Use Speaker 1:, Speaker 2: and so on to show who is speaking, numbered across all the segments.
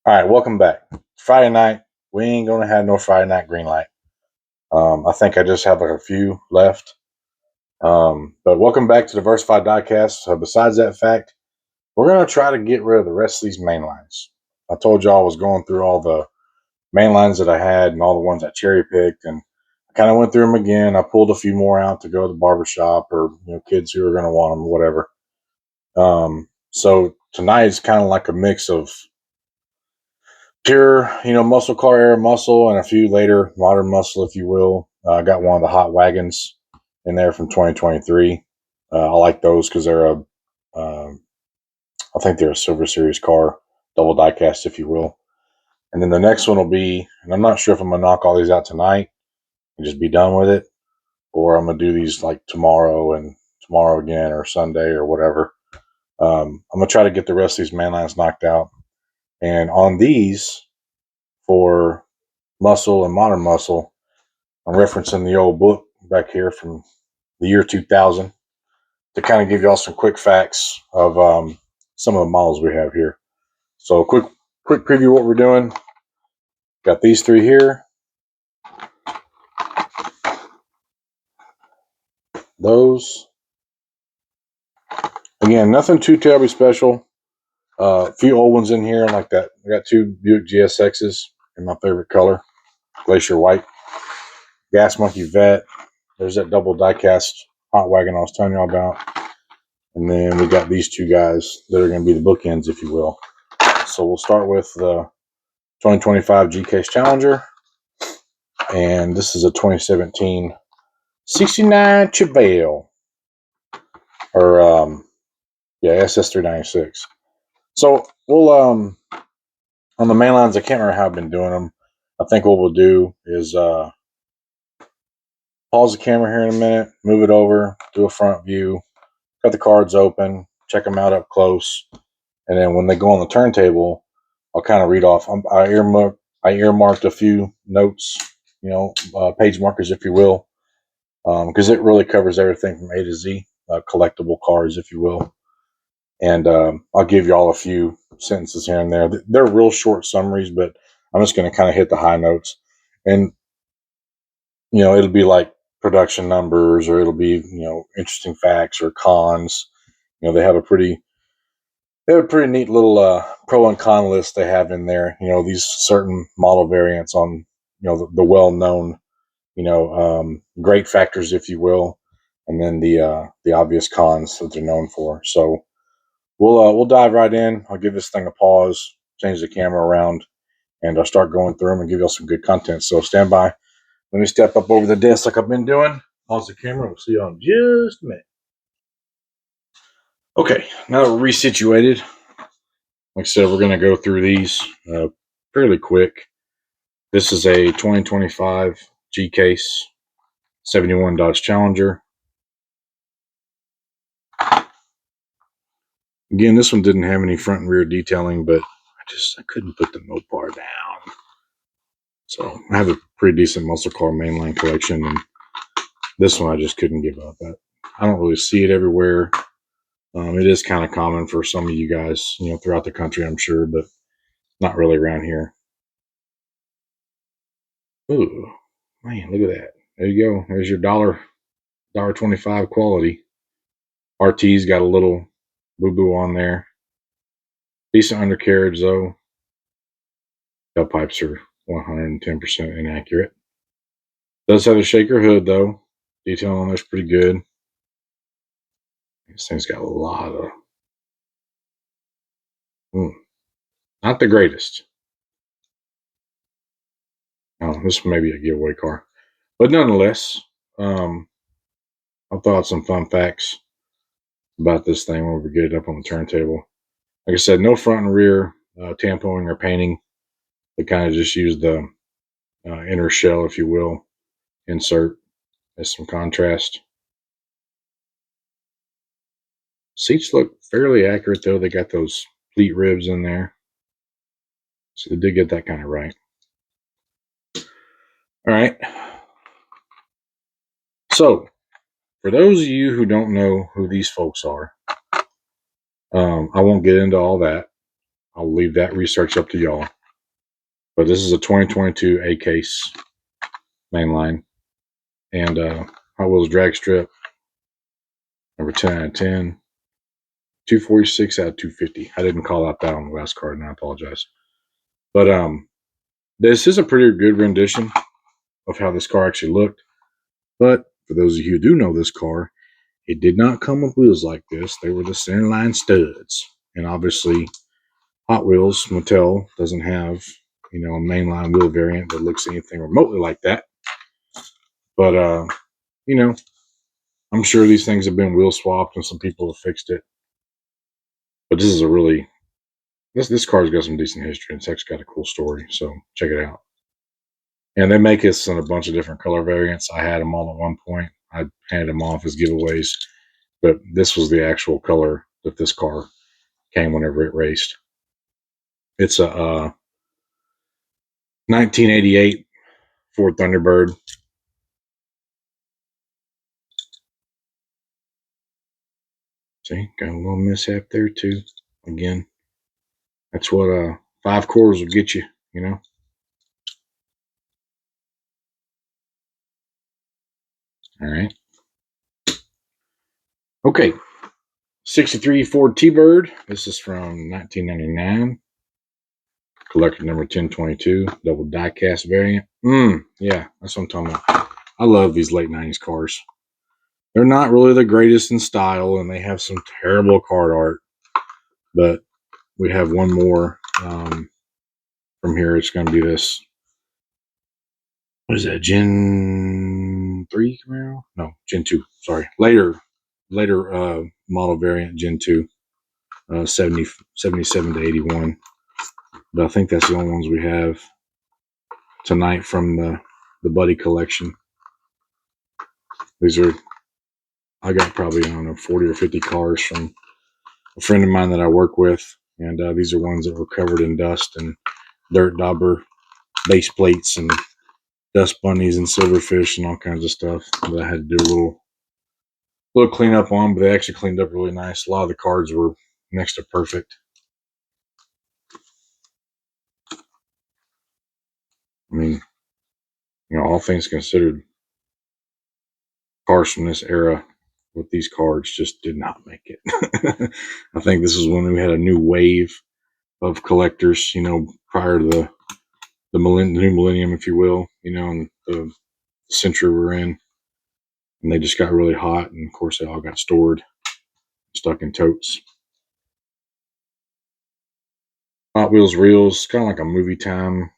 Speaker 1: All right, welcome back. Friday night. We ain't gonna have no Friday night green light. I think I just have like a few left. But welcome back to Diversified Diecast. So besides that fact, we're gonna try to get rid of the rest of these main lines. I told y'all I was going through all the main lines that I had and all the ones I cherry picked, and I kind of went through them again. I pulled a few more out to go to the barbershop or kids who are gonna want them, whatever. So tonight is kind of like a mix of pure, muscle car era muscle and a few later modern muscle, if you will. I got one of the hot wagons in there from 2023. I like those because I think they're a Silver Series car, double diecast, if you will. And then the next one will be, and I'm not sure if I'm gonna knock all these out tonight and just be done with it, or I'm gonna do these like tomorrow and tomorrow again or Sunday or whatever. I'm gonna try to get the rest of these man lines knocked out. And on these, for muscle and modern muscle, I'm referencing the old book back here from the year 2000 to kind of give y'all some quick facts of some of the models we have here. So quick preview of what we're doing. Got these three here. Those. Again, nothing too terribly special. A few old ones in here like that. I got two Buick GSXs in my favorite color, Glacier White. Gas Monkey Vet. There's that double diecast hot wagon I was telling y'all about. And then we got these two guys that are going to be the bookends, if you will. So we'll start with the 2025 G-Case Challenger. And this is a 2017 69 Chevelle. Or, SS396. So we'll, on the main lines, I can't remember how I've been doing them. I think what we'll do is pause the camera here in a minute, move it over, do a front view, cut the cards open, check them out up close. And then when they go on the turntable, I'll kind of read off. I earmarked a few notes, page markers, if you will, because it really covers everything from A to Z, collectible cars, if you will. And I'll give y'all a few sentences here and there. They're real short summaries, but I'm just going to kind of hit the high notes. And, it'll be like production numbers, or it'll be, interesting facts or cons. They have a pretty neat little pro and con list they have in there. These certain model variants on the well known great factors, if you will, and then the obvious cons that they're known for. So we'll dive right in. I'll give this thing a pause, change the camera around, and I'll start going through them and give y'all some good content. So stand by. Let me step up over the desk like I've been doing. Pause the camera. We'll see you in just a minute. Okay, now that we're resituated, like I said, we're going to go through these fairly quick. This is a 2025 G-Case 71 Dodge Challenger. Again, this one didn't have any front and rear detailing, but I couldn't put the Mopar down. So I have a pretty decent muscle car mainline collection, and this one I just couldn't give up. I don't really see it everywhere. It is kind of common for some of you guys, throughout the country, I'm sure, but not really around here. Ooh, man, look at that. There you go. There's your $1.25 quality. RT's got a little boo-boo on there. Decent undercarriage, though. Tail pipes are 110% inaccurate. Does have a shaker hood, though. Detail on there's pretty good. This thing's got a lot of... not the greatest. Oh, this may be a giveaway car. But nonetheless, I'll throw out some fun facts about this thing when we get it up on the turntable. Like I said, no front and rear tampoing or painting. They kind of just use the inner shell, if you will, insert as some contrast. Seats look fairly accurate, though. They got those pleat ribs in there. So they did get that kind of right. All right. So, for those of you who don't know who these folks are, I won't get into all that. I'll leave that research up to y'all. But this is a 2022 A case mainline, and Hot Wheels drag strip, number 10 out of 10, 246 out of 250. I didn't call out that on the last card, and I apologize. But this is a pretty good rendition of how this car actually looked. But for those of you who do know this car, it did not come with wheels like this. They were the centerline studs. And obviously, Hot Wheels, Mattel, doesn't have, a mainline wheel variant that looks anything remotely like that. But, I'm sure these things have been wheel swapped and some people have fixed it. But this is a really, this car's got some decent history. It's actually got a cool story. So check it out. And they make this in a bunch of different color variants. I had them all at one point. I handed them off as giveaways. But this was the actual color that this car came whenever it raced. It's a 1988 Ford Thunderbird. See, got a little mishap there too. Again, that's what 5 quarters will get you, All right. Okay. 63 Ford T-Bird. This is from 1999. Collector number 1022. Double die-cast variant. Yeah, that's what I'm talking about. I love these late 90s cars. They're not really the greatest in style, and they have some terrible card art. But we have one more from here. It's going to be this. What is that? Gen 3 Camaro? No, Gen 2. Sorry. Later model variant, Gen 2. 77 to 81. But I think that's the only ones we have tonight from the Buddy collection. These are, I got probably, 40 or 50 cars from a friend of mine that I work with. And these are ones that were covered in dust and dirt dauber base plates and dust bunnies and silverfish and all kinds of stuff that I had to do a little cleanup on, but they actually cleaned up really nice. A lot of the cards were next to perfect. I mean, all things considered, cars from this era with these cards just did not make it. I think this is when we had a new wave of collectors, prior to the new millennium, if you will, and the century we're in. And they just got really hot, and of course they all got stored, stuck in totes. Hot Wheels Reels, kind of like a movie time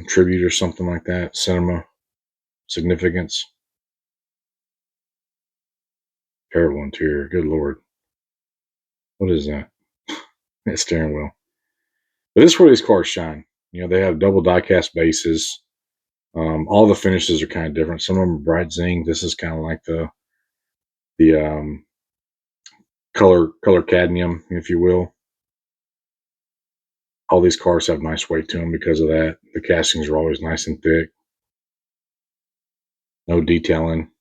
Speaker 1: tribute or something like that. Cinema significance. Terrible interior. Good Lord. What is that? That steering wheel. But this is where these cars shine. They have double die-cast bases. All the finishes are kind of different. Some of them are bright zinc. This is kind of like the color cadmium, if you will. All these cars have nice weight to them because of that. The castings are always nice and thick. No detailing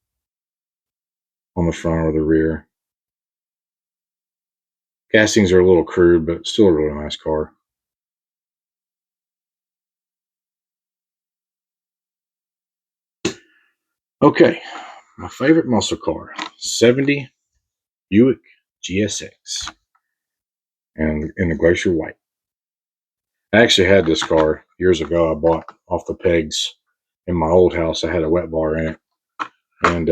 Speaker 1: on the front or the rear. Castings are a little crude, but still a really nice car. Okay, my favorite muscle car, 70 Buick GSX, and in the Glacier White. I actually had this car years ago. I bought off the pegs in my old house. I had a wet bar in it, and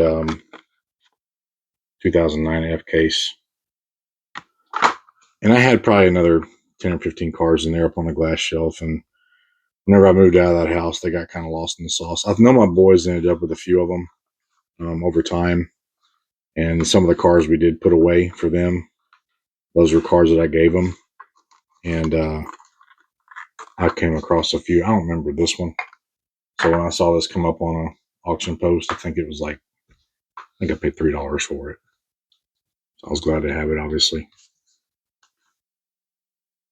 Speaker 1: 2009 F case, and I had probably another 10 or 15 cars in there up on the glass shelf. And whenever I moved out of that house, they got kind of lost in the sauce. I know my boys ended up with a few of them over time, and some of the cars we did put away for them. Those were cars that I gave them, and I came across a few. I don't remember this one. So when I saw this come up on an auction post, I think I paid $3 for it. So I was glad to have it, obviously.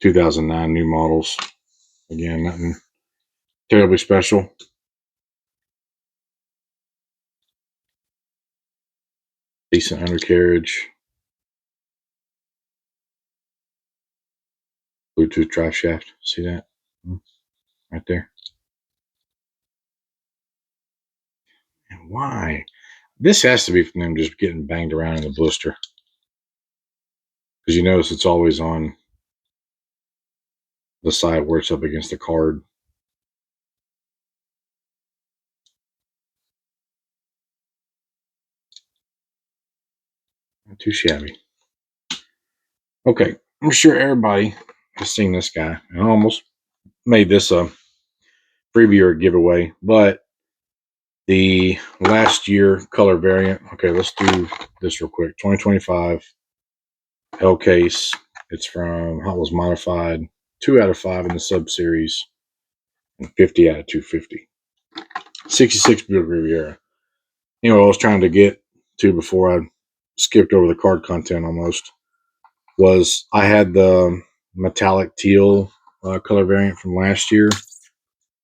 Speaker 1: 2009 new models. Again, nothing terribly special. Decent undercarriage. Bluetooth drive shaft. See that? Right there. And why? This has to be from them just getting banged around in the blister. Because you notice it's always on the side where it's up against the card. Not too shabby. Okay, I'm sure everybody has seen this guy. I almost made this a freebie or a giveaway, but the last year color variant. Okay, let's do this real quick. 2025 L case. It's from Hot Wheels Modified. 2 out of 5 in the sub series, and 50 out of 250. 66 Buick Riviera. You know what I was trying to get to before I skipped over the card content almost was I had the metallic teal color variant from last year,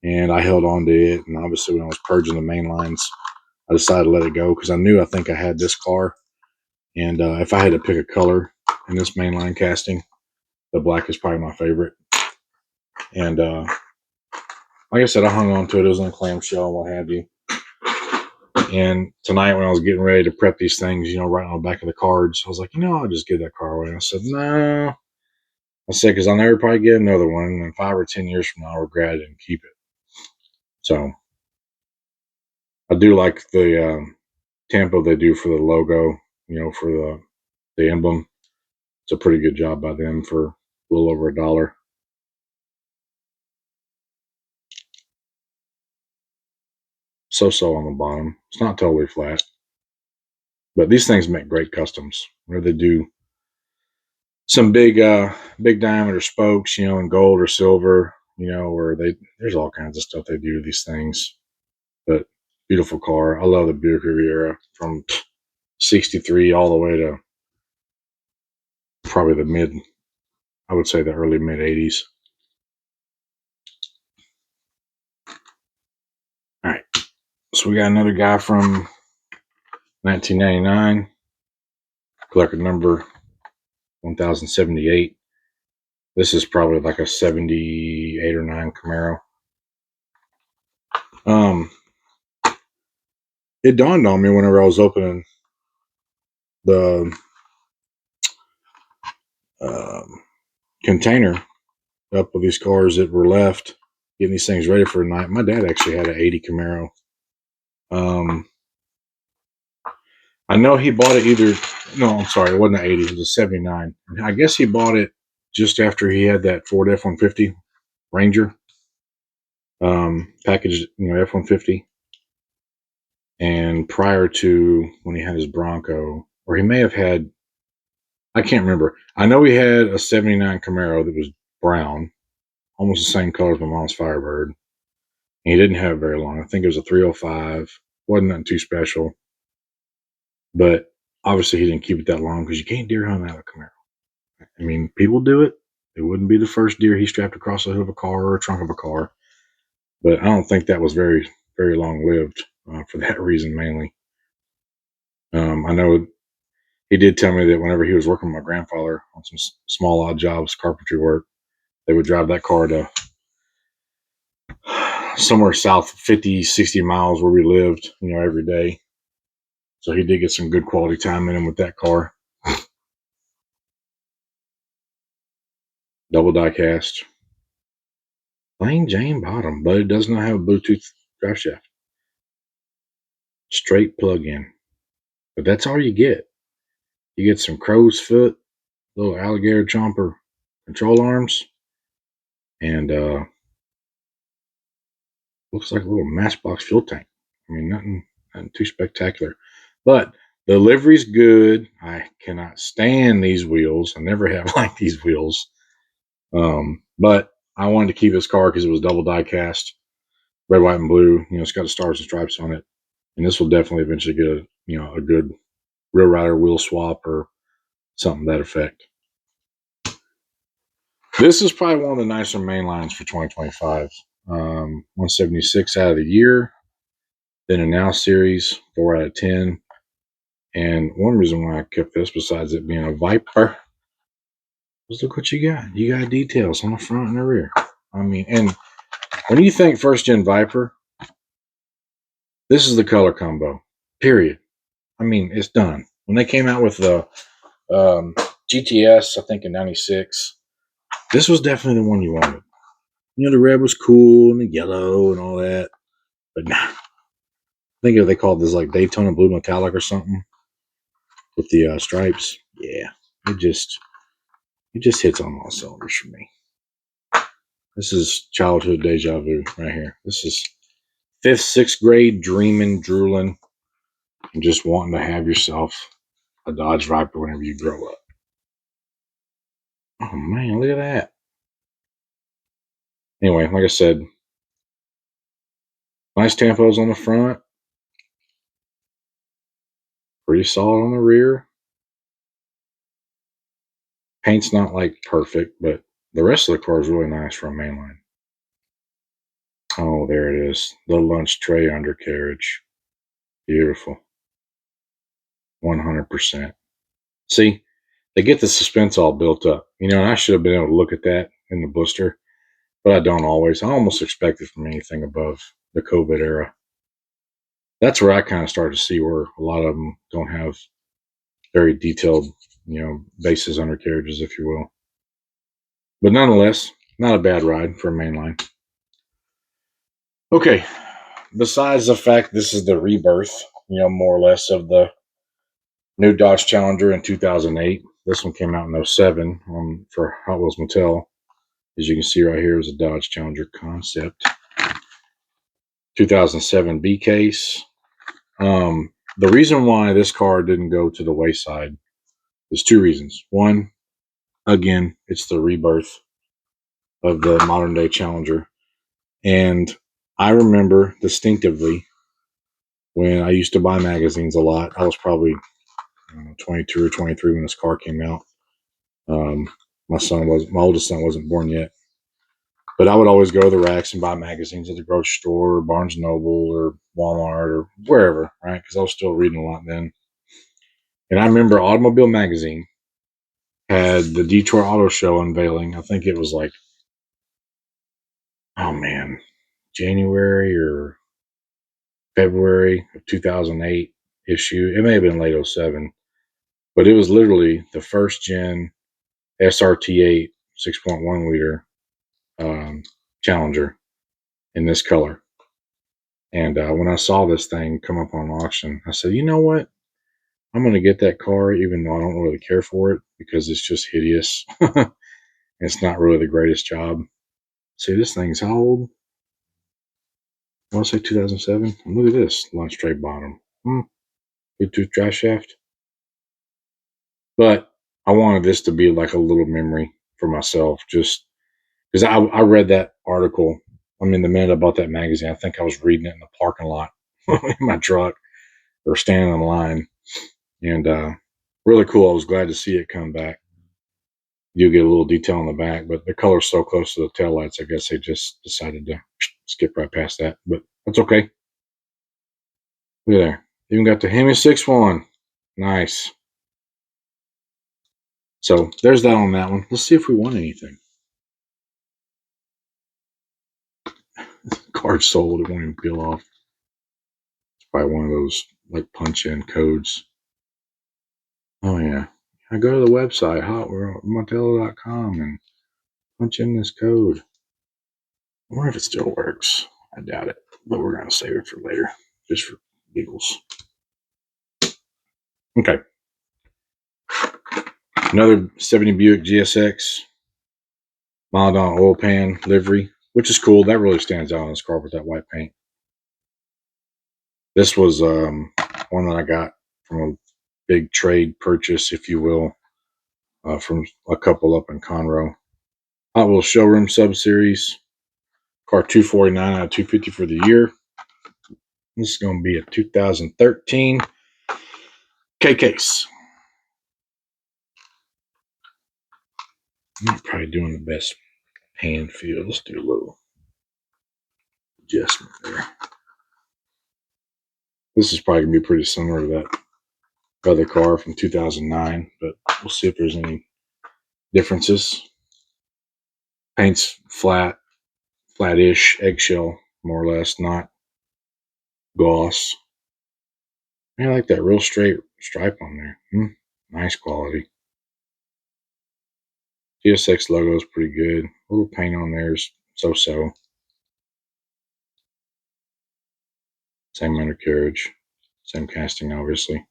Speaker 1: and I held on to it. And obviously, when I was purging the main lines, I decided to let it go because I think I had this car. And if I had to pick a color in this mainline casting, the black is probably my favorite. And like I said, I hung on to it. It was in a clamshell and what have you. And tonight, when I was getting ready to prep these things, right on the back of the cards, I was like, I'll just give that car away. And I said, no. I said, because I'll never probably get another one. And then 5 or 10 years from now, I'll regret it and keep it. So I do like the tempo they do for the logo, for the emblem. It's a pretty good job by them for a little over $1. So on the bottom. It's not totally flat. But these things make great customs where they do some big diameter spokes, in gold or silver, where there's all kinds of stuff they do to these things. But beautiful car. I love the Buick Riviera from 63 all the way to probably I would say the early mid 80s. All right. So we got another guy from 1999, collector number 1078. This is probably like a 78 or 9 Camaro. It dawned on me whenever I was opening the container up with these cars that were left, getting these things ready for a night. My dad actually had an 80 Camaro. I know he bought it no, I'm sorry, it wasn't an 80, it was a 79. I guess he bought it just after he had that Ford F-150 Ranger packaged, F-150. And prior to when he had his Bronco, or he may have had, I can't remember. I know he had a 79 Camaro that was brown, almost the same color as my mom's Firebird. And he didn't have it very long. I think it was a 305. Wasn't nothing too special. But obviously he didn't keep it that long because you can't deer hunt out of a Camaro. I mean, people do it. It wouldn't be the first deer he strapped across the hood of a car or a trunk of a car. But I don't think that was very, very long lived for that reason mainly. I know he did tell me that whenever he was working with my grandfather on some small odd jobs, carpentry work, they would drive that car to somewhere south 50, 60 miles where we lived, every day. So he did get some good quality time in him with that car. Double die cast. Plain Jane bottom, but it does not have a Bluetooth drive shaft. Straight plug-in. But that's all you get. You get some crow's foot, little alligator chomper control arms, and looks like a little Matchbox fuel tank. I mean, nothing too spectacular. But the livery's good. I cannot stand these wheels. I never have liked these wheels. But I wanted to keep this car because it was double die cast, red, white, and blue. It's got the stars and stripes on it. And this will definitely eventually get a good Real Rider wheel swap or something to that effect. This is probably one of the nicer main lines for 2025. 176 out of the year. Then a Now series, 4 out of 10. And one reason why I kept this, besides it being a Viper, Just look what you got. You got details on the front and the rear. I mean, and when you think first gen Viper, this is the color combo. Period. I mean, it's done. When they came out with the GTS, I think in '96, this was definitely the one you wanted. You know, the red was cool and the yellow and all that, but nah. I think if they called this like Daytona Blue Metallic or something with the stripes, yeah, it just hits on all cylinders for me. This is childhood deja vu right here. This is fifth, sixth grade dreaming, drooling, and just wanting to have yourself a Dodge Viper whenever you grow up. Oh man, look at that. Anyway, like I said, nice tampos on the front, pretty solid on the rear. Paint's not like perfect, but the rest of the car is really nice for a mainline. Oh, there it is. The lunch tray undercarriage. Beautiful. 100%. See, they get the suspense all built up. You know, and I should have been able to look at that in the blister, but I don't always. I almost expect it from anything above the COVID era. That's where I kind of started to see where a lot of them don't have very detailed, bases undercarriages, if you will. But nonetheless, not a bad ride for a mainline. Okay, besides the fact this is the rebirth, more or less of the new Dodge Challenger in 2008. This one came out in '07 for Hot Wheels Mattel. As you can see right here is a Dodge Challenger concept. 2007 B case. The reason why this car didn't go to the wayside is two reasons. One, again, it's the rebirth of the modern day Challenger. And I remember distinctively when I used to buy magazines a lot. I was probably 22 or 23 when this car came out. My oldest son wasn't born yet, but I would always go to the racks and buy magazines at the grocery store or Barnes and Noble or Walmart or wherever, right? Because I was still reading a lot then. And I remember Automobile Magazine had the Detroit Auto Show unveiling. I think it was like, oh man, January or February of 2008 issue. It may have been late '07, but it was literally the first gen SRT8 6.1 liter Challenger in this color. And when I saw this thing come up on auction, I said, you know what? I'm going to get that car, even though I don't really care for it because it's just hideous. It's not really the greatest job. See, this thing's how old? I want to say 2007. Look at this launch tray bottom. Bluetooth drive shaft. But I wanted this to be like a little memory for myself, just because I read that article. I mean, the minute I bought that magazine, I think I was reading it in the parking lot in my truck or standing in line. And really cool. I was glad to see it come back. You get a little detail on the back, but the color's so close to the taillights, I guess they just decided to skip right past that. But that's okay. Look at there. Even got the Hemi 6.1. Nice. So there's that on that one. Let's see if we won anything. Card sold. It won't even peel off. It's probably one of those like punch in codes. Oh, yeah. I go to the website, hotwheelmattel.com, and punch in this code. I wonder if it still works. I doubt it, but we're going to save it for later, just for giggles. Okay. Another 70 Buick GSX, mild on oil pan livery, which is cool. That really stands out on this car with that white paint. This was one that I got from a big trade purchase, if you will, from a couple up in Conroe. Hot Wheels Showroom Sub-Series. Car 249 out of 250 for the year. This is going to be a 2013 K-Case. I'm not probably doing the best pan feel. Let's do a little adjustment there. This is probably going to be pretty similar to that other car from 2009, but we'll see if there's any differences. Paint's flat-ish, eggshell, more or less, not gloss. I like that real straight stripe on there. Nice quality. GSX logo is pretty good. A little paint on there is so-so. Same undercarriage, same casting, obviously.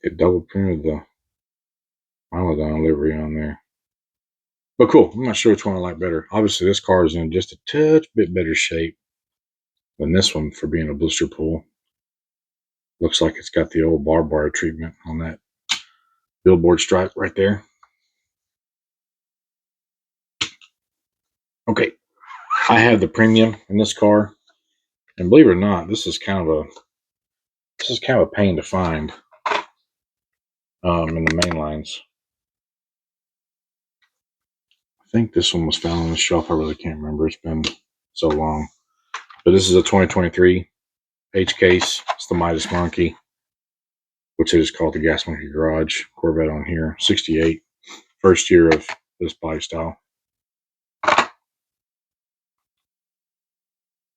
Speaker 1: They double printed the Mylodon livery on there. But cool. I'm not sure which one I like better. Obviously, this car is in just a touch bit better shape than this one for being a blister pool. Looks like it's got the old barbed wire treatment on that billboard stripe right there. Okay, I have the premium in this car, and believe it or not, this is kind of a pain to find in the Mainlines. I think this one was found on the shelf. I really can't remember. It's been so long. But this is a 2023 H case. It's the Midas Monkey, which is called the Gas Monkey Garage Corvette on here. 68, first year of this body style.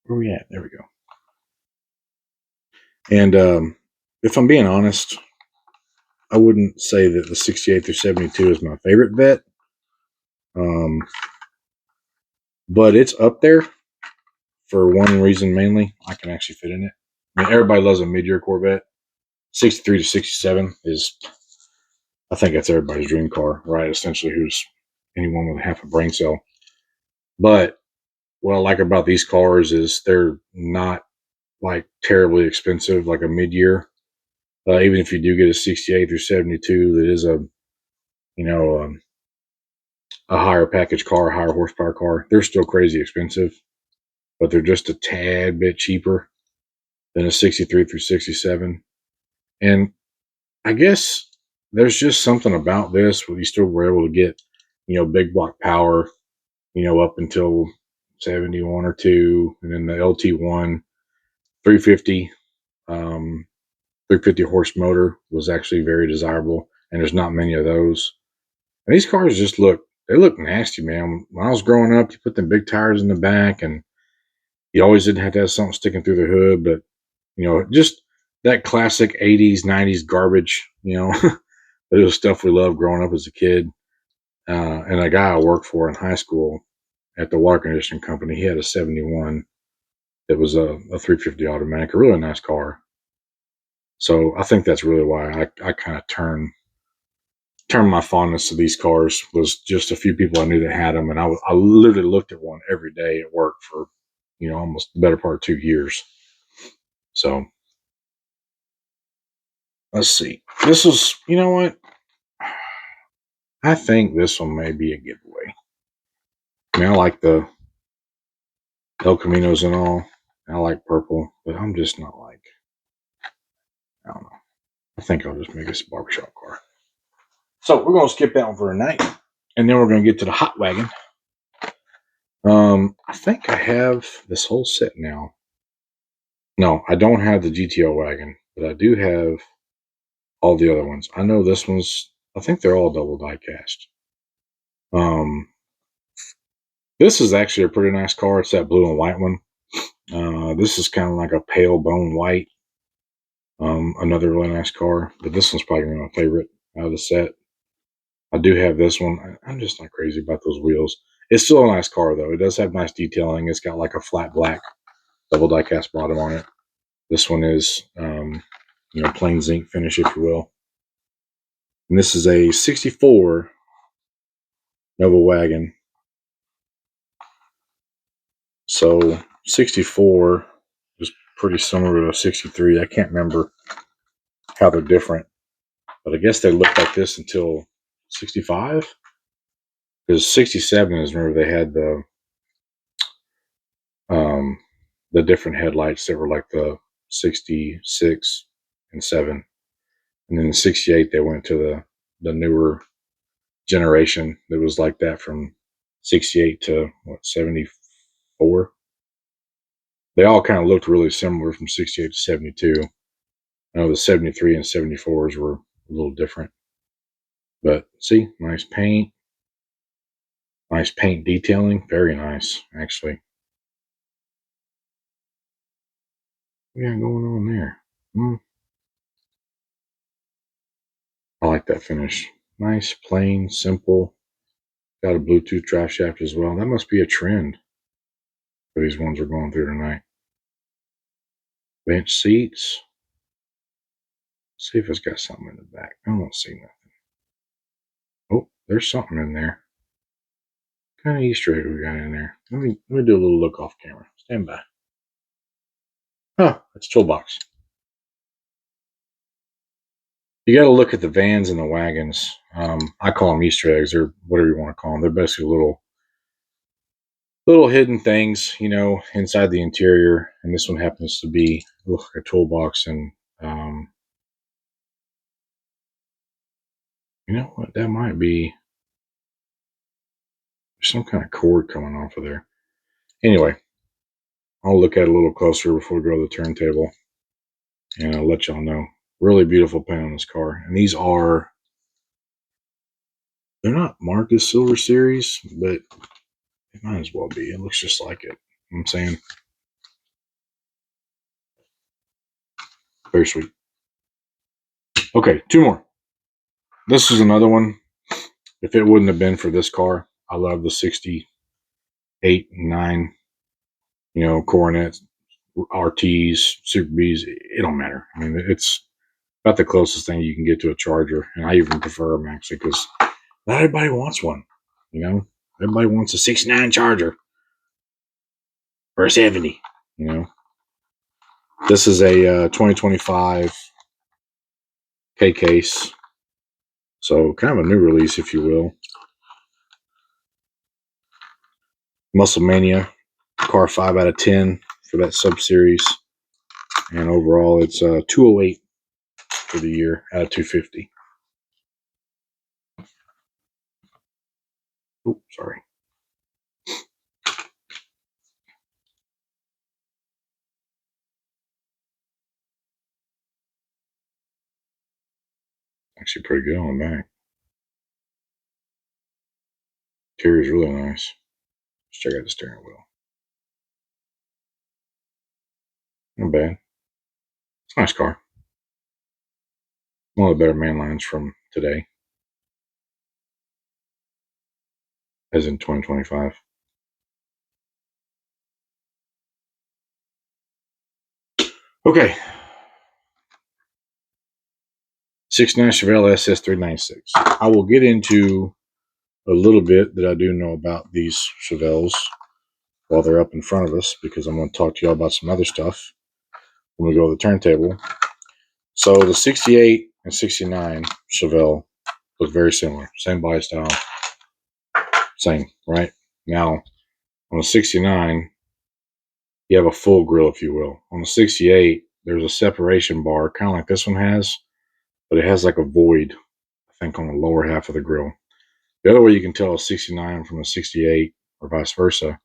Speaker 1: Where are we at? There we go. And if I'm being honest, I wouldn't say that the 68 through 72 is my favorite vet. But it's up there for one reason mainly. I can actually fit in it. I mean, everybody loves a mid-year Corvette. 63 to 67 is, I think that's everybody's dream car, right? Essentially, who's anyone with half a brain cell. But what I like about these cars is they're not like terribly expensive, like a mid-year. Even if you do get a 68 through 72, that is a higher package car, a higher horsepower car. They're still crazy expensive, but they're just a tad bit cheaper than a 63 through 67. And I guess there's just something about this where you still were able to get, big block power, up until 71 or 2, and then the LT1 350, 350 horse motor was actually very desirable, and there's not many of those. And these cars just look nasty, man. When I was growing up, you put them big tires in the back, and you always didn't have to have something sticking through the hood, but just that classic 80s, 90s garbage, But it was stuff we loved growing up as a kid. And a guy I worked for in high school at the water conditioning company, he had a 71 that was a 350 automatic, a really nice car. So I think that's really why I kind of turned my fondness to these cars was just a few people I knew that had them. And I literally looked at one every day at work for, almost the better part of 2 years. So let's see. This is, you know what? I think this one may be a giveaway. I mean, I like the El Caminos and all. I like purple, but I'm just not like, I don't know. I think I'll just make this a barbershop car. So we're going to skip that one for a night. And then we're going to get to the hot wagon. I think I have this whole set now. No, I don't have the GTO wagon, but I do have all the other ones. I know this one's, I think they're all double die cast. This is actually a pretty nice car. It's that blue and white one. This is kind of like a pale bone white. Another really nice car, but this one's probably my favorite out of the set. I do have this one. I'm just not crazy about those wheels. It's still a nice car though. It does have nice detailing. It's got like a flat black double die cast bottom on it. This one is, plain zinc finish, if you will. And this is a 64 Nova wagon. So 64 is pretty similar to a 63. I can't remember how they're different, but I guess they looked like this until 65. Because 67 is, remember, they had the different headlights that were like the 66 and 7. And then in 68, they went to the newer generation that was like that from 68 to, 74? They all kind of looked really similar from 68 to 72. I know the 73 and 74s were a little different. But see, nice paint detailing. Very nice, actually. What we got going on there? I like that finish. Nice, plain, simple. Got a Bluetooth drive shaft as well. That must be a trend for these ones we're going through tonight. Bench seats. See if it's got something in the back. I don't see nothing. Oh, there's something in there. What kind of Easter egg we got in there? Let me do a little look off camera. Stand by. Huh, it's a toolbox. You got to look at the vans and the wagons. I call them Easter eggs, or whatever you want to call them. They're basically little hidden things, inside the interior. And this one happens to be like a toolbox. And you know what? That might be some kind of cord coming off of there. Anyway, I'll look at it a little closer before we go to the turntable, and I'll let y'all know. Really beautiful paint on this car. And they're not marked as Silver Series, but it might as well be. It looks just like it. You know what I'm saying? Very sweet. Okay, two more. This is another one. If it wouldn't have been for this car, I love the 68 and 9, Coronets, RTs, Super Bs. It don't matter. I mean, it's about the closest thing you can get to a Charger. And I even prefer them, actually, because not everybody wants one. Everybody wants a 69 Charger or a 70. This is a 2025 K case. So kind of a new release, if you will. Muscle Mania, car 5 out of 10 for that sub-series. And overall, it's 208 for the year out of 250. Oh, sorry. Actually pretty good on the back. Interior is really nice. Let's check out the steering wheel. Not bad. It's a nice car. One of the better Mainlines from today, as in 2025. Okay. 69 Chevelle SS396. I will get into a little bit that I do know about these Chevelles while they're up in front of us, because I'm going to talk to y'all about some other stuff when we go to the turntable. So the 68 and 69 Chevelle look very similar. Same body style. Same, right? Now, on the 69, you have a full grille, if you will. On the 68, there's a separation bar, kind of like this one has, but it has like a void, I think, on the lower half of the grille. The other way you can tell a 69 from a 68, or vice versa,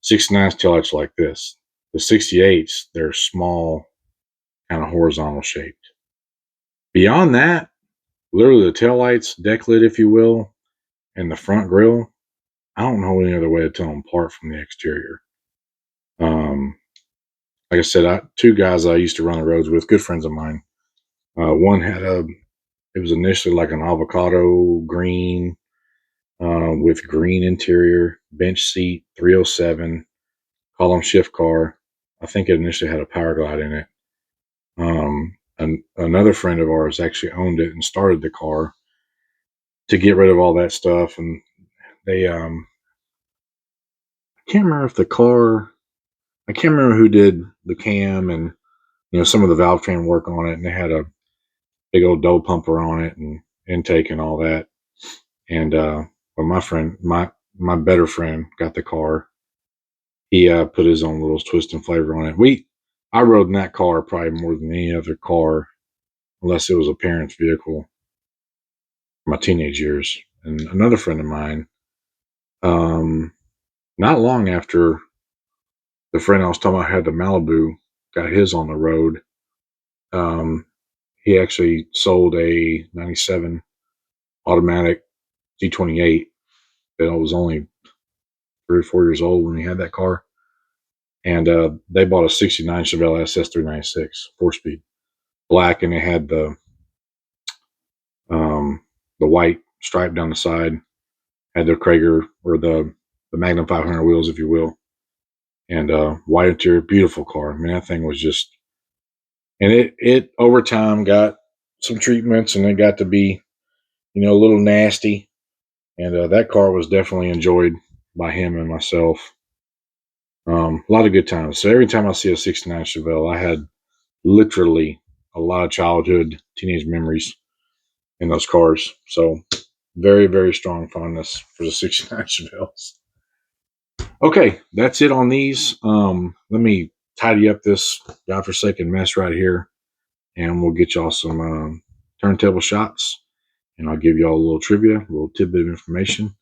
Speaker 1: 69's taillights like this. The 68s, they're small, kind of horizontal shaped. Beyond that, literally the taillights, deck lid, if you will, and the front grille, I don't know any other way to tell them apart from the exterior. Like I said, two guys I used to run the roads with, good friends of mine. One had it was initially like an avocado green with green interior, bench seat, 307, column shift car. I think it initially had a power glide in it. And another friend of ours actually owned it and started the car to get rid of all that stuff. And they, I can't remember if I can't remember who did the cam and, some of the valve train work on it. And they had a big old dough pumper on it and intake and all that. And, but my friend, my better friend got the car. He put his own little twist and flavor on it. I rode in that car probably more than any other car, unless it was a parent's vehicle, my teenage years. And another friend of mine, not long after the friend I was talking about had the Malibu, got his on the road, he actually sold a 97 automatic Z28 that was only 3 or 4 years old when he had that car. And they bought a 69 Chevelle SS 396 4-speed, black, and it had the white stripe down the side, had the Krager or the Magnum 500 wheels, if you will, and white interior, beautiful car. I mean, that thing was just, and it over time got some treatments, and it got to be, a little nasty. And that car was definitely enjoyed by him and myself. A lot of good times. So every time I see a 69 Chevelle, I had literally a lot of childhood, teenage memories in those cars. So very, very strong fondness for the 69 Chevelles. Okay, that's it on these. Let me tidy up this godforsaken mess right here, and we'll get y'all some turntable shots, and I'll give y'all a little trivia, a little tidbit of information,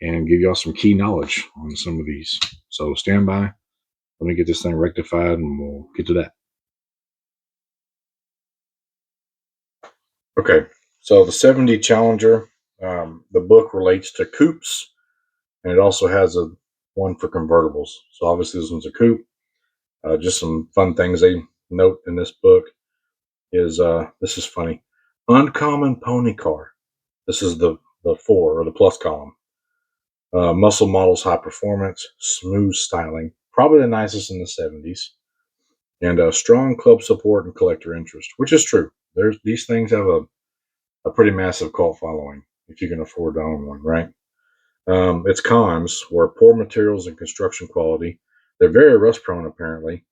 Speaker 1: and give y'all some key knowledge on some of these. So stand by. Let me get this thing rectified, and we'll get to that. Okay, so the 70 Challenger, the book relates to coupes, and it also has a one for convertibles. So obviously this one's a coupe. Just some fun things they note in this book is this is funny. Uncommon pony car. This is the 4 or the plus column. Muscle models, high performance, smooth styling, probably the nicest in the 70s, and strong club support and collector interest, which is true. These things have a pretty massive cult following if you can afford to own one, right? Its cons were poor materials and construction quality. They're very rust prone, apparently.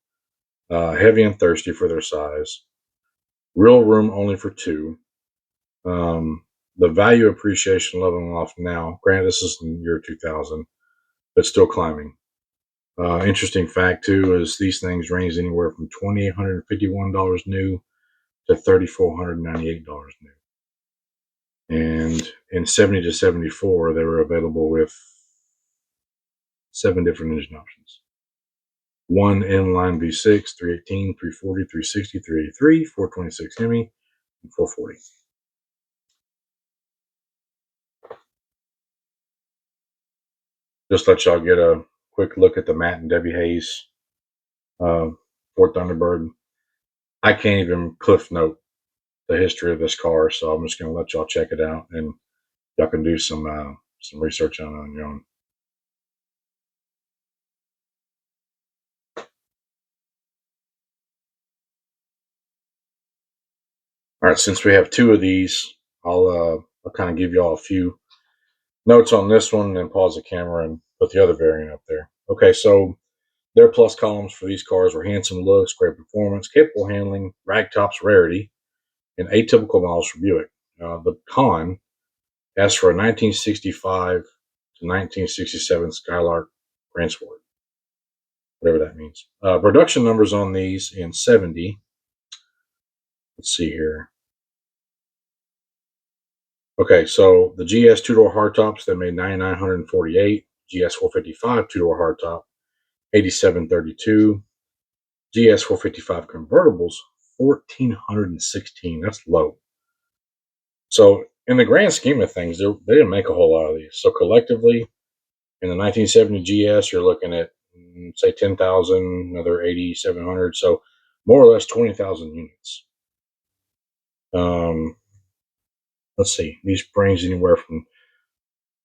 Speaker 1: Heavy and thirsty for their size. Real room only for 2. The value appreciation leveling off now. Granted, this is in the year 2000, but still climbing. Interesting fact, too, is these things range anywhere from $2,851 new to $3,498 new. And in 70 to 74, they were available with 7 different engine options. 1 inline V6, 318, 340, 360, 383, 426 Hemi, and 440. Just let y'all get a quick look at the Matt and Debbie Hayes Ford Thunderbird. I can't even cliff note the history of this car, so I'm just going to let y'all check it out, and y'all can do some research on your own. All right, since we have 2 of these, I'll kind of give y'all a few notes on this one, and then pause the camera and put the other variant up there. Okay, so their plus columns for these cars were handsome looks, great performance, capable handling, ragtop's rarity, and atypical models for Buick. The con asked for a 1965 to 1967 Skylark Grand Sport, whatever that means. Production numbers on these in 70. Let's see here. Okay, so the GS 2-door hardtops, they made 9,948. GS 455 2-door hardtop, 8,732. GS 455 convertibles, 1,416. That's low. So in the grand scheme of things, they didn't make a whole lot of these. So collectively, in the 1970 GS, you're looking at, say, 10,000, another 8,700. So more or less 20,000 units. Let's see. These brings anywhere from,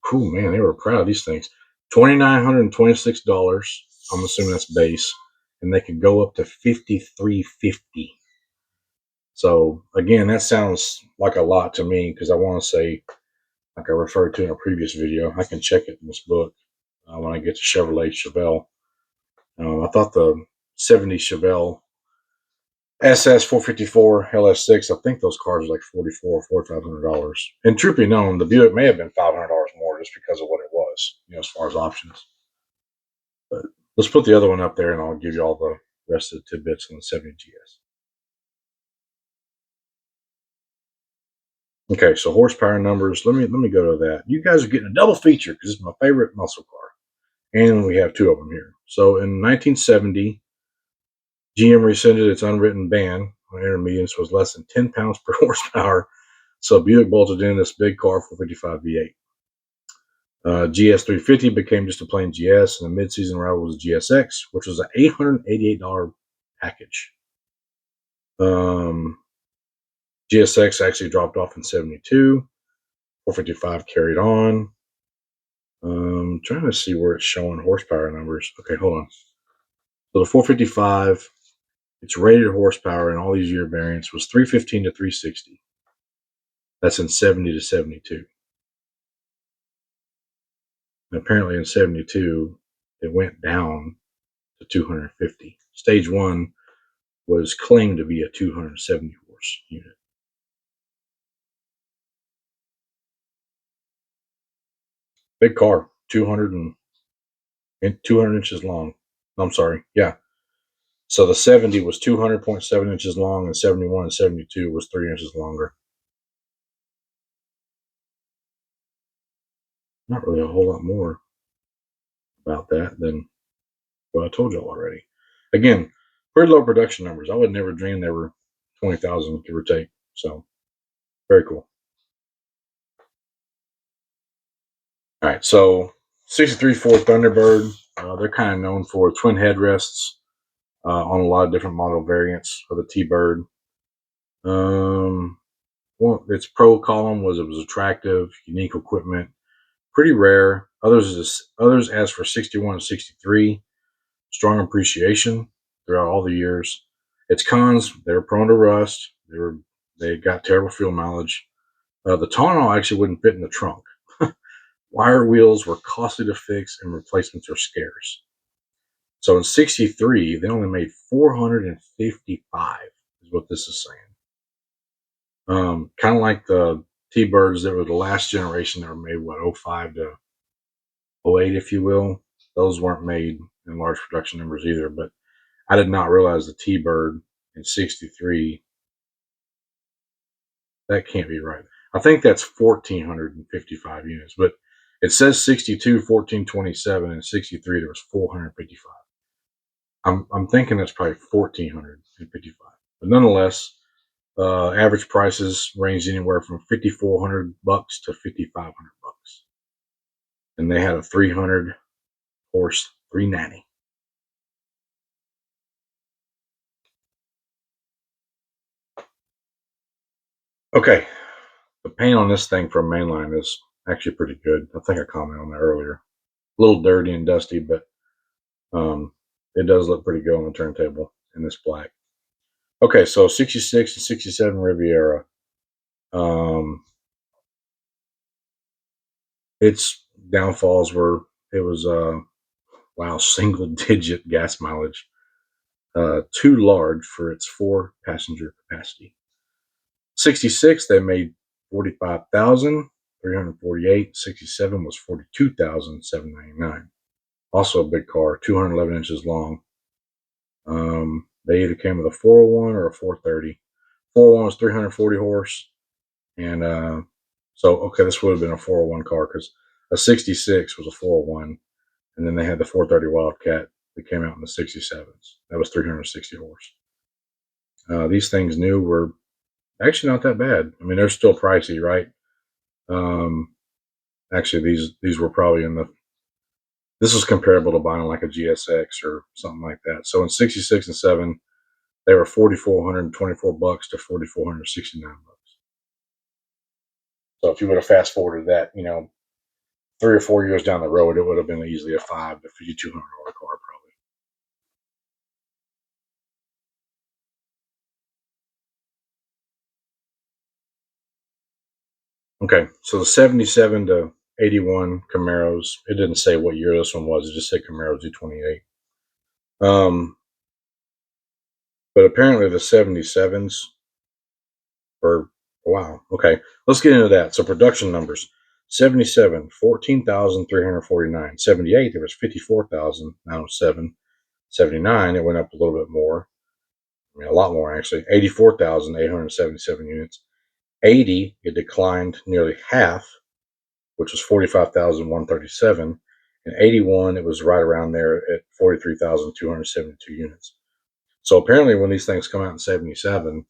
Speaker 1: cool, man, they were proud of these things. $2,926. I'm assuming that's base. And they could go up to $5,350. So again, that sounds like a lot to me, because I want to say, like I referred to in a previous video, I can check it in this book when I get to Chevelle. I thought the 70 Chevelle SS 454 LS6, I think those cars were like $4,400 or $4,500. And truth be known, the Buick may have been $500 more just because of what it was, as far as options. But let's put the other one up there, and I'll give you all the rest of the tidbits on the 70 GS. Okay, so horsepower numbers. Let me go to that. You guys are getting a double feature because it's my favorite muscle car, and we have 2 of them here. So in 1970, GM rescinded its unwritten ban on intermediates was less than 10 pounds per horsepower So Buick bolted in this big car, 455 V8. GS 350 became just a plain GS, and the mid-season rival was GSX, which was an $888 package. GSX actually dropped off in 72. 455 carried on. Trying to see where it's showing horsepower numbers. Okay, hold on. So the 455, its rated horsepower in all these year variants was 315 to 360. That's in 70 to 72. And apparently in 72, it went down to 250. Stage one was claimed to be a 270 horse unit. Big car, 200 inches long. I'm sorry, yeah. So the 70 was 200.7 inches long, and 71 and 72 was 3 inches longer. Not really a whole lot more about that than what I told y'all already. Again, pretty low production numbers. I would never dream they were 20,000, give or take. So very cool. All right, so 63 Ford Thunderbird. They're kind of known for twin headrests on a lot of different model variants of the T-Bird. Well, its pro column was it was attractive, unique equipment, pretty rare. Others asked for 61 and 63. Strong appreciation throughout all the years. Its cons: they were prone to rust. They got terrible fuel mileage. The tonneau actually wouldn't fit in the trunk. Wire wheels were costly to fix, and replacements are scarce. So in '63, they only made 455, is what this is saying. Kind of like the T-Birds that were the last generation that were made, what, '05 to '08, if you will. Those weren't made in large production numbers either, but I did not realize the T-Bird in '63. That can't be right. I think that's 1,455 units, but it says '62, 1,427, and '63 there was 455. I'm thinking that's probably 1,455. But nonetheless, average prices ranged anywhere from $5,400 to $5,500, and they had a 300 horse 390. Okay, the paint on this thing from Mainline is actually pretty good. I think I commented on that earlier. A little dirty and dusty, but it does look pretty good on the turntable in this black. Okay, so 66 and 67 Riviera. Its downfalls were it was wow, single digit gas mileage, too large for its 4-passenger capacity. 66 they made 45,348. 67 was 42,799. Also a big car, 211 inches long. They either came with a 401 or a 430. 401 was 340 horse, and so okay, this would have been a 401 car because a 66 was a 401, and then they had the 430 Wildcat that came out in the 67s. That was 360 horse. These things new were actually not that bad. I mean, they're still pricey, right? Um, actually, these were probably in the. This was comparable to buying like a GSX or something like that. So in '66 and '7, they were $4,424 to $4,469. So if you would have fast forwarded that, 3 or 4 years down the road, it would have been easily a $500 to $5,200 car, probably. Okay, so the 77 to 81 Camaros. It didn't say what year this one was. It just said Camaros D28. But apparently the 77s were wow. Okay, let's get into that. So production numbers: 77, 14,349. 78, there was 54,907. 79, it went up a little bit more. I mean, a lot more actually. 84,877 units. 80, it declined nearly half, which was 45,137. And 81, it was right around there at 43,272 units. So apparently, when these things come out in '77,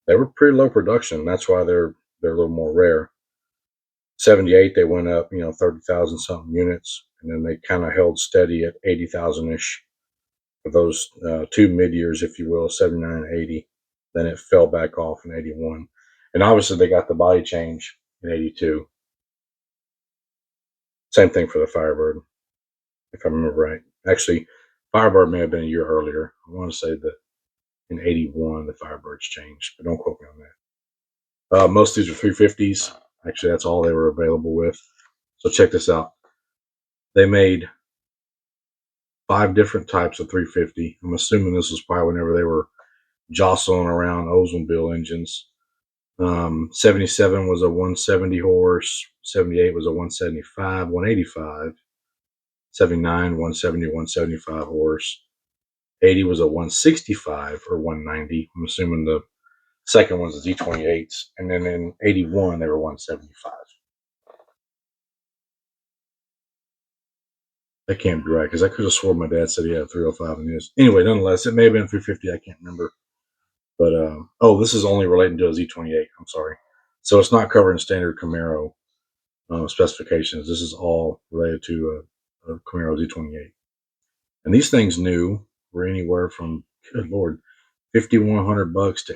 Speaker 1: They were pretty low production. That's why they're a little more rare. 78, they went up, 30,000 something units, and then they kind of held steady at 80,000 ish for those two mid years, if you will, 79 and 80. Then it fell back off in 81. And obviously, they got the body change in 82. Same thing for the Firebird, if I remember right. Actually, Firebird may have been a year earlier. I want to say that in 81, the Firebirds changed, but don't quote me on that. Most of these are 350s. Actually, that's all they were available with. So check this out. They made 5 different types of 350. I'm assuming this was probably whenever they were jostling around Oldsmobile engines. 77 was a 170 horse. 78 was a 175, 185. 79, 170, 175 horse. 80 was a 165 or 190. I'm assuming the second one's the Z28s. And then in 81, they were 175. That can't be right because I could have sworn my dad said he had a 305 in his. Anyway, nonetheless, it may have been 350. I can't remember. But this is only relating to a Z28. I'm sorry. So it's not covering standard Camaro specifications. This is all related to a Camaro Z28. And these things new were anywhere from, good lord, $5,100 to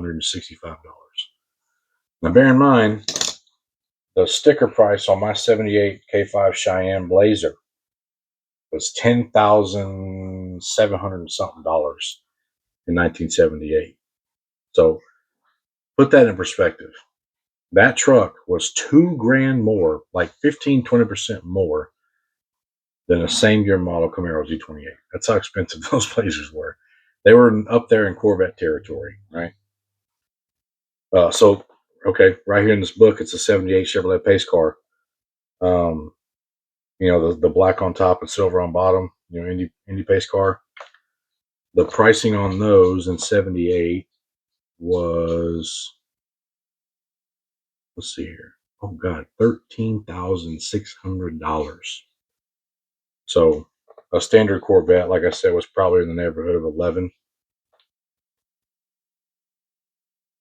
Speaker 1: $8,265. Now, bear in mind, the sticker price on my 78 K5 Cheyenne Blazer was $10,700 something in 1978. So put that in perspective. That truck was $2,000 more, like 15-20% more than a same year model Camaro Z28. That's how expensive those Blazers were. They were up there in Corvette territory, right? Okay, right here in this book, it's a 78 Chevrolet Pace car. The black on top and silver on bottom, Indy Pace car. The pricing on those in 78 was, let's see here. Oh God, $13,600. So a standard Corvette, like I said, was probably in the neighborhood of 11.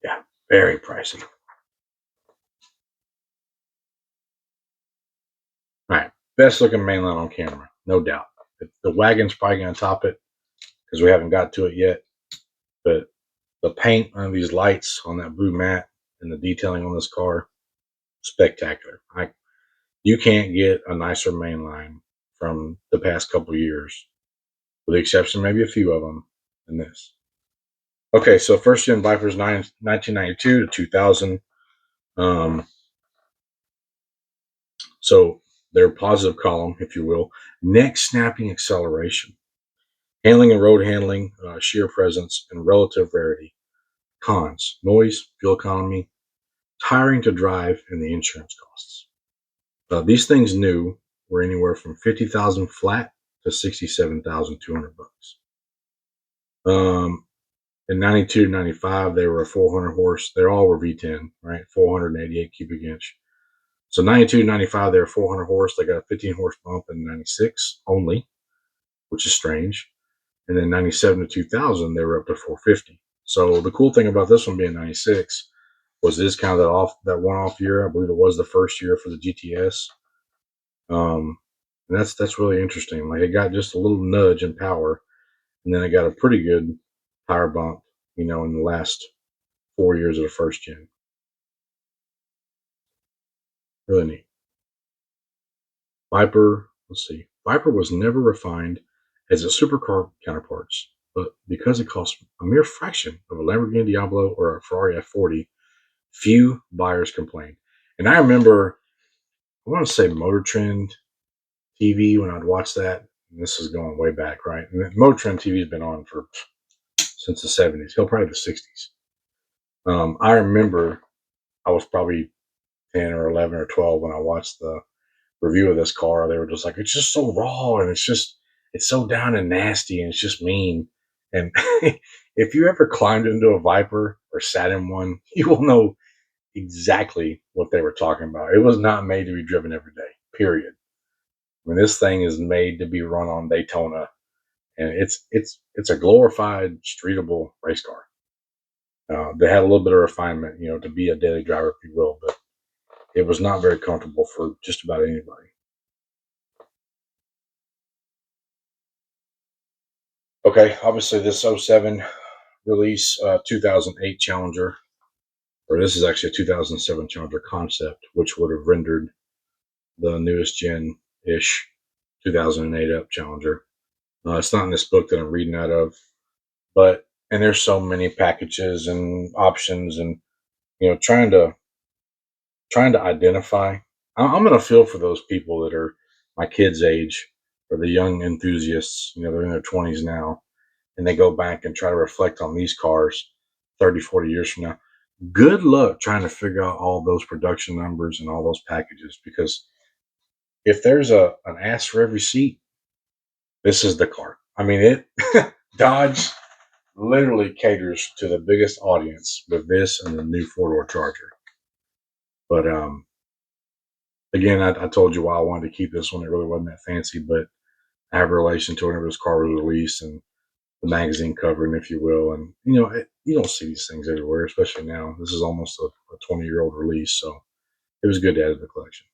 Speaker 1: Yeah, very pricey. All right, best looking mainline on camera, no doubt. The wagon's probably going to top it because we haven't got to it yet. But the paint on these lights on that blue mat and the detailing on this car, spectacular. You can't get a nicer mainline from the past couple of years, with the exception maybe a few of them, than this. Okay, so first gen Vipers 1992 to 2000. So their positive column, if you will, neck snapping acceleration, handling and road handling, sheer presence, and relative rarity. Cons: noise, fuel economy, tiring to drive, and the insurance costs. These things new were anywhere from 50,000 flat to 67,200 bucks. In 92 to 95, they were a 400 horse. They all were V10, right? 488 cubic inch. So 92 to 95, they were 400 horse. They got a 15 horse bump in 96 only, which is strange. And then 97 to 2000, they were up to 450. So the cool thing about this one being 96 was this kind of that one-off year. I believe it was the first year for the GTS. And that's really interesting. Like, it got just a little nudge in power, and then it got a pretty good power bump, in the last 4 years of the first gen. Really neat. Viper, let's see. Viper was never refined as its supercar counterparts, but because it cost a mere fraction of a Lamborghini Diablo or a Ferrari F40, few buyers complained. And I remember, I want to say Motor Trend TV when I'd watch that. And this is going way back, right? And Motor Trend TV has been on since the 70s, probably the 60s. I remember I was probably 10 or 11 or 12 when I watched the review of this car. They were just like, it's just so raw and it's so down and nasty and it's just mean. And if you ever climbed into a Viper or sat in one, you will know exactly what they were talking about. It was not made to be driven every day, period. I mean, this thing is made to be run on Daytona, and it's a glorified streetable race car. They had a little bit of refinement, to be a daily driver, if you will, but it was not very comfortable for just about anybody. Okay, obviously this '07 release, 2008 Challenger, or this is actually a 2007 Challenger concept, which would have rendered the newest gen ish 2008 up Challenger. It's not in this book that I'm reading out of, but and there's so many packages and options, and trying to identify. I'm going to feel for those people that are my kids' age or the young enthusiasts. They're in their 20s now, and they go back and try to reflect on these cars 30, 40 years from now. Good luck trying to figure out all those production numbers and all those packages, because if there's an ass for every seat, this is the car. I mean, it Dodge literally caters to the biggest audience with this and the new four-door Charger. But again, I told you why I wanted to keep this one. It really wasn't that fancy, but I have a relation to whenever this car was released and the magazine covering, if you will. And you don't see these things everywhere, especially now. This is almost a 20-year-old release, so it was good to add to the collection.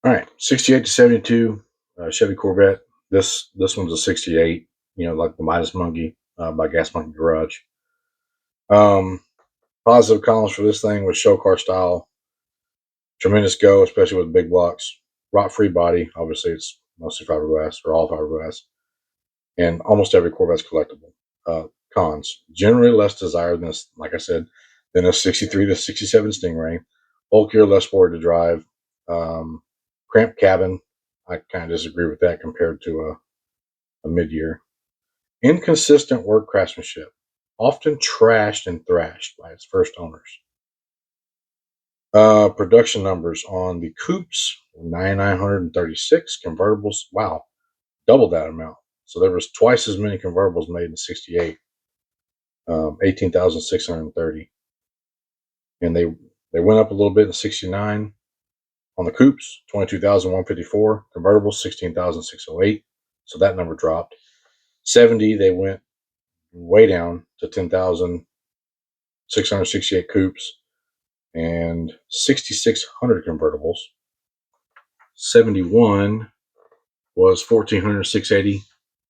Speaker 1: All right, 68 to 72 Chevy Corvette. This one's a 68. Like the Midas Monkey by Gas Monkey Garage. Positive columns for this thing was show car style, tremendous go, especially with big blocks, rot free body. Obviously, it's mostly fiberglass or all fiberglass, and almost every Corvette's collectible. Cons: generally less desired than, like I said, than a 63 to 67 Stingray. Bulkier, less forward to drive. Cramped cabin. I kind of disagree with that compared to a mid-year. Inconsistent work craftsmanship, often trashed and thrashed by its first owners. Production numbers on the coupes: 9,936 convertibles. Wow, double that amount. So there was twice as many convertibles made in '68, 18,630, and they went up a little bit in '69 on the coupes: 22,154 convertibles, 16,608. So that number dropped. '70 they went way down to 10,668 coupes and 6,600 convertibles. '71 was 1,406.80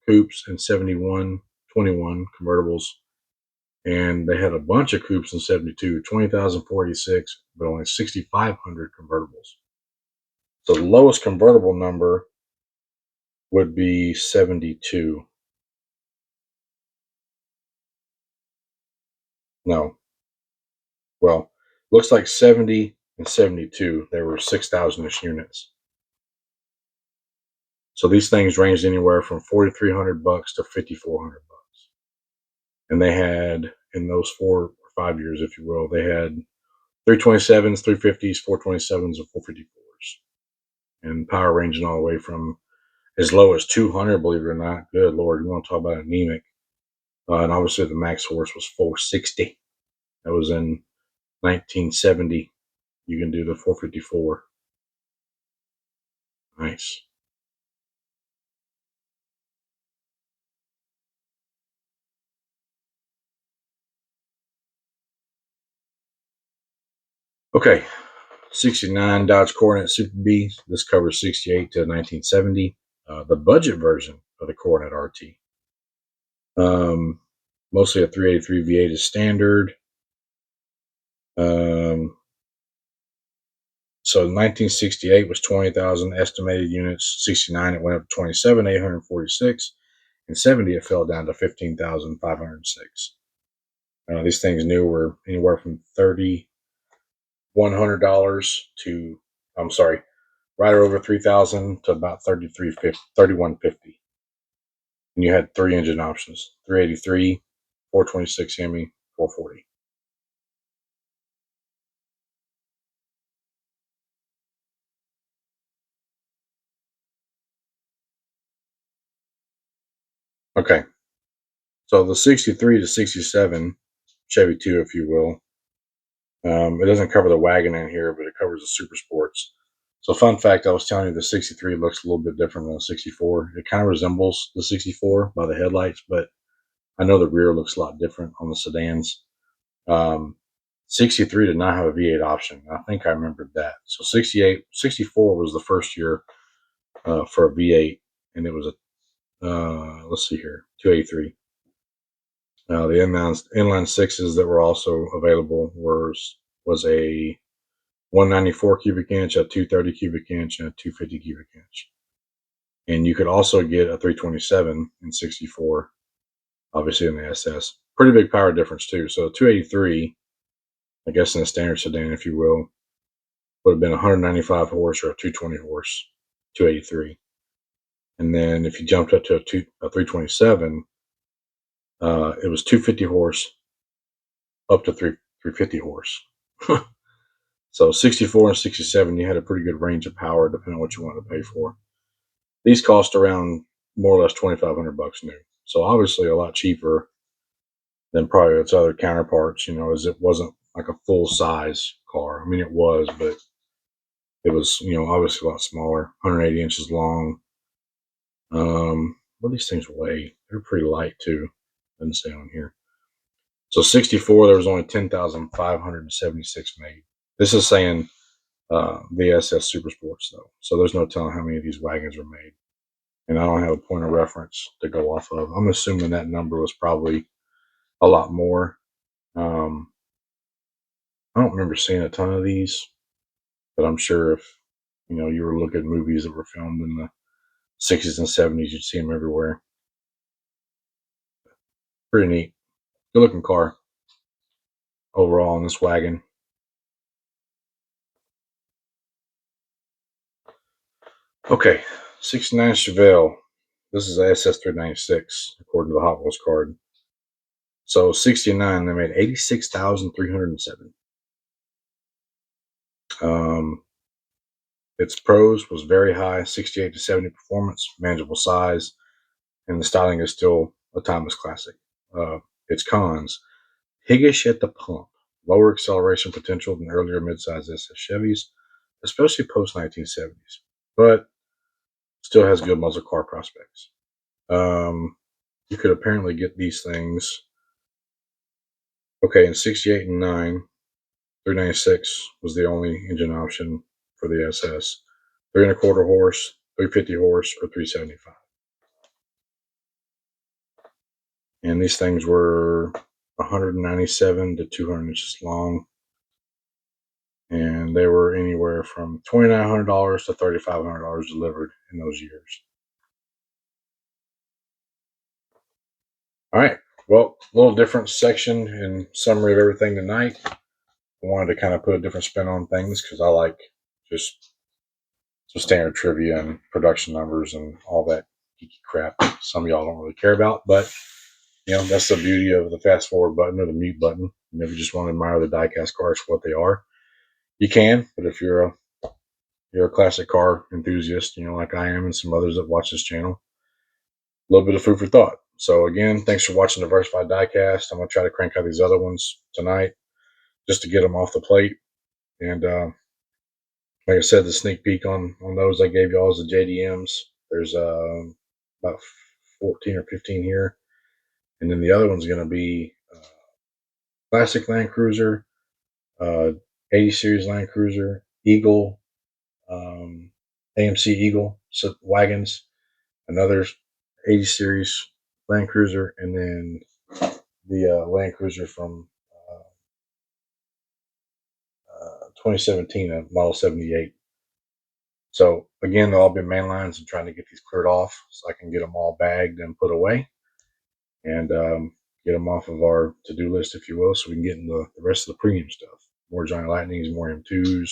Speaker 1: coupes and 7,121 convertibles. And they had a bunch of coupes in '72, 20,046, but only 6,500 convertibles. So the lowest convertible number would be 72. No, well, looks like 70 and 72. There were 6,000-ish units. So these things ranged anywhere from $4,300 to $5,400. And they had, in those 4 or 5 years, if you will, they had 327s, 350s, 427s, and 454s. And power ranging all the way from as low as 200, believe it or not. Good Lord, you want to talk about anemic. And obviously the max horse was 460. That was in 1970. You can do the 454. Nice. Okay, 69 Dodge Coronet Super B. This covers 68 to 1970. The budget version of the Coronet RT. Mostly a 383 V8 is standard. So 1968 was 20,000 estimated units. '69 it went up to 27,846, and '70 it fell down to 15,506. These things new were anywhere from $3,100 to, I'm sorry, right over 3,000 to about 3,150. And you had three engine options: 383, 426 Hemi, 440. Okay, so the '63 to '67 Chevy 2, if you will. It doesn't cover the wagon in here, but it covers the super sports. So, fun fact, I was telling you the 63 looks a little bit different than the 64. It kind of resembles the 64 by the headlights, but I know the rear looks a lot different on the sedans. Um, 63 did not have a V8 option. I think I remembered that. So 64 was the first year for a V8, and it was a, let's see here, 283. The inline sixes that were also available was a 194 cubic inch, a 230 cubic inch, and a 250 cubic inch. And you could also get a 327 in 64, obviously in the SS. Pretty big power difference too. So 283, I guess in a standard sedan, if you will, would have been 195 horse or a 220 horse, 283. And then if you jumped up to a 327, it was 250 horse up to 350 horse. So 64 and 67, you had a pretty good range of power depending on what you wanted to pay for. These cost around more or less $2,500 new. So obviously a lot cheaper than probably its other counterparts, as it wasn't like a full size car. I mean, it was, but it was, obviously a lot smaller, 180 inches long. What do these things weigh? They're pretty light too. Doesn't say on here. So 64, there was only 10,576 made. This is saying the SS Super Sports though. So there's no telling how many of these wagons were made. And I don't have a point of reference to go off of. I'm assuming that number was probably a lot more. I don't remember seeing a ton of these, but I'm sure if you were looking at movies that were filmed in the 60s and 70s, you'd see them everywhere. Pretty neat. Good looking car overall in this wagon. Okay, 69 Chevelle. This is a SS396 according to the Hot Wheels card. So 69, they made 86,307. Its pros was very high, 68 to 70 performance, manageable size, and the styling is still a timeless classic. Its cons: higgish at the pump, lower acceleration potential than earlier midsize SS Chevys, especially post 1970s, but still has good muscle car prospects. You could apparently get these things. Okay, in 68 and 9, 396 was the only engine option for the SS. 3.25 horse, 350 horse, or 375. And these things were 197 to 200 inches long. And they were anywhere from $2,900 to $3,500 delivered in those years. All right. Well, a little different section and summary of everything tonight. I wanted to kind of put a different spin on things because I like just some standard trivia and production numbers and all that geeky crap some of y'all don't really care about. But, that's the beauty of the fast forward button or the mute button. And if you just want to admire the diecast cars for what they are, you can. But if you're a classic car enthusiast, like I am and some others that watch this channel, a little bit of food for thought. So again, thanks for watching Diversified Diecast. I'm going to try to crank out these other ones tonight just to get them off the plate. And like I said, the sneak peek on those I gave y'all is the JDMs. There's about 14 or 15 here. And then the other one's going to be classic Land Cruiser, 80 Series Land Cruiser, Eagle, AMC Eagle wagons, another 80 Series Land Cruiser, and then the Land Cruiser from 2017, Model 78. So again, they'll all be Mainlines and trying to get these cleared off so I can get them all bagged and put away and get them off of our to-do list, if you will, so we can get into the rest of the premium stuff. More Johnny Lightnings, more M2s.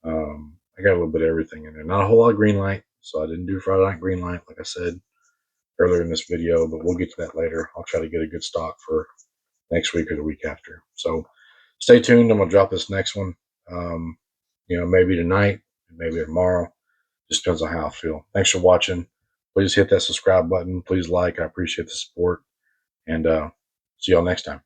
Speaker 1: I got a little bit of everything in there. Not a whole lot of green light, so I didn't do Friday Night Green Light, like I said earlier in this video, but we'll get to that later. I'll try to get a good stock for next week or the week after. So stay tuned. I'm going to drop this next one, maybe tonight, maybe tomorrow. Just depends on how I feel. Thanks for watching. Please hit that subscribe button. Please like. I appreciate the support. And see y'all next time.